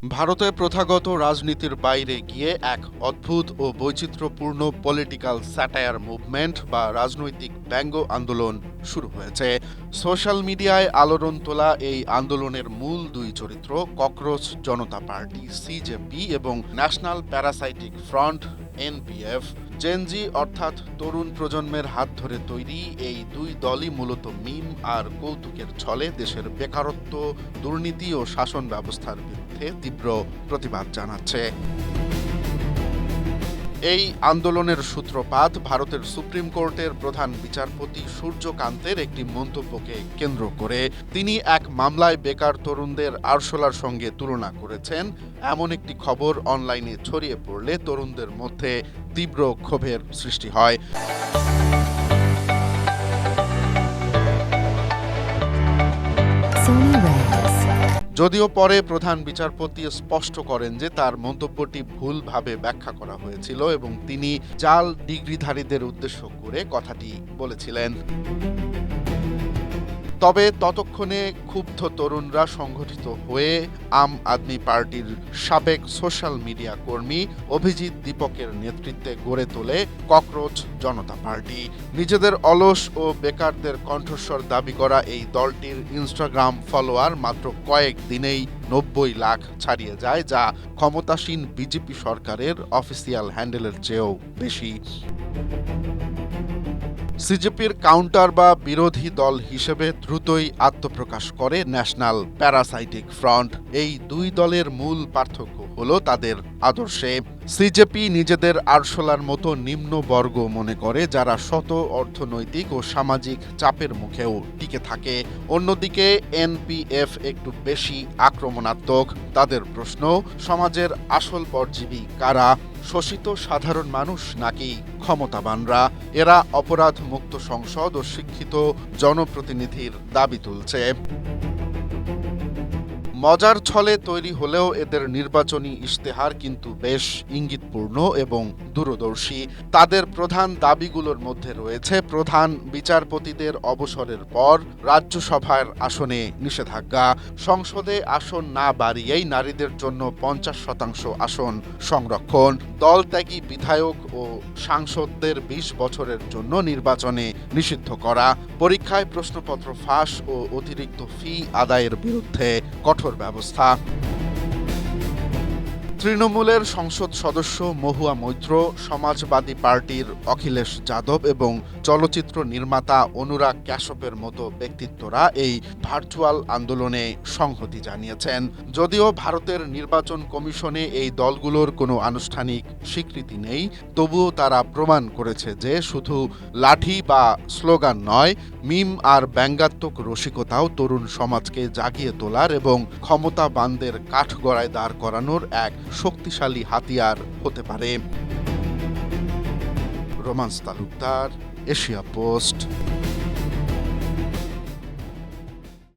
ভারতে প্রথাগত রাজনীতির বাইরে গিয়ে এক অদ্ভুত ও বৈচিত্র্যপূর্ণ পলিটিক্যাল স্যাটায়ার মুভমেন্ট বা রাজনৈতিক ব্যঙ্গ আন্দোলন শুরু হয়েছে। সোশ্যাল মিডিয়ায় আলোড়ন তোলা এই আন্দোলনের মূল দুই চরিত্র ককরোচ জনতা পার্টি সিজেপি এবং national parasitic front NPF. Gen Z অর্থাৎ তরুণ প্রজন্মের হাত ধরে তৈরি এই দুই দলই মূলত মিম আর কৌতুকের ছলে দেশের বেকারত্ব, দুর্নীতি ও শাসন ব্যবস্থার বিরুদ্ধে তীব্র প্রতিবাদ জানাচ্ছে। এই আন্দোলনের সূত্রপাত ভারতের সুপ্রিম কোর্টের প্রধান বিচারপতি সূর্যকান্তের একটি মন্তব্যকে কেন্দ্র করে। তিনি এক মামলায় বেকার তরুণদের আরশোলার সঙ্গে তুলনা করেছেন। এমন একটি খবর অনলাইনে ছড়িয়ে পড়লে তরুণদের মধ্যে তীব্র ক্ষোভের সৃষ্টি হয়। যদিও পরে প্রধান বিচারপতি স্পষ্ট করেন যে তার মন্তব্যটি ভুলভাবে ব্যাখ্যা করা হয়েছিল এবং তিনি জাল ডিগ্রিধারীদের উদ্দেশ্য করে কথাটি বলেছিলেন। তবে ততক্ষণে ক্ষুব্ধ তরুণরা সংগঠিত হয়ে আম আদমি পার্টির সাবেক সোশ্যাল মিডিয়া কর্মী অভিজিৎ দীপকের নেতৃত্বে গড়ে তোলে ককরোচ জনতা পার্টি। নিজেদের অলস ও বেকারদের কণ্ঠস্বর দাবি করা এই দলটির ইনস্টাগ্রাম ফলোয়ার মাত্র কয়েক দিনেই ৯০ লাখ ছাড়িয়ে যায়, যা ক্ষমতাসীন বিজেপি সরকারের অফিসিয়াল হ্যান্ডেলের চেয়েও বেশি। সিজেপির কাউন্টার বা বিরোধী দল হিসেবে দ্রুতই আত্মপ্রকাশ করে ন্যাশনাল প্যারাসাইটিক ফ্রন্ট। এই দুই দলের মূল পার্থক্য হলো তাদের আদর্শে। সিজেপি নিজেদের আরশোলার মতো নিম্ন বর্গ মনে করে, যারা শত অর্থনৈতিক ও সামাজিক চাপের মুখেও টিকে থাকে। অন্যদিকে এনপিএফ একটু বেশি আক্রমণাত্মক। তাদের প্রশ্ন, সমাজের আসল পরজীবী কারা, শোষিত সাধারণ মানুষ নাকি ক্ষমতাবানরা? এরা অপরাধ মুক্ত সংসদ ও শিক্ষিত জনপ্রতিনিধির দাবি তুলছে। মজার ছলে তৈরি হলেও এদের নির্বাচনী ইশতেহার কিন্তু বেশ ইঙ্গিতপূর্ণ এবং দূরদর্শী। তাদের প্রধান দাবিগুলোর মধ্যে রয়েছে প্রধান বিচারপতিদের অবসরের পর রাজ্যসভার আসনে নিষেধাজ্ঞা, সংসদে আসন না বাড়িয়েই নারীদের জন্য ৫০% আসন সংরক্ষণ, দলত্যাগী বিধায়ক ও সাংসদদের ২০ বছরের জন্য নির্বাচনে নিষিদ্ধ করা, পরীক্ষায় প্রশ্নপত্র ফাঁস ও অতিরিক্ত ফি আদায়ের বিরুদ্ধে কঠোর ব্যবস্থা। তৃণমূলের সংসদ সদস্য মহুয়া মৈত্র, সমাজবাদী পার্টির অখিলেশ যাদব এবং চলচ্চিত্র নির্মাতা অনুরাগ কাশ্যপের মতো ব্যক্তিত্বরা এই ভার্চুয়াল আন্দোলনে সংহতি জানিয়েছেন। যদিও ভারতের নির্বাচন কমিশনে এই দলগুলোর কোনো আনুষ্ঠানিক স্বীকৃতি নেই, তবুও তারা প্রমাণ করেছে যে শুধু লাঠি বা স্লোগান নয়, মিম আর ব্যঙ্গাত্মক রসিকতাও তরুণ সমাজকে জাগিয়ে তোলার এবং ক্ষমতাবানদের কাঠগড়ায় দাঁড় করানোর এক শক্তিশালী হাতিয়ার হতে পারে। Romance Talukdar, Asia post.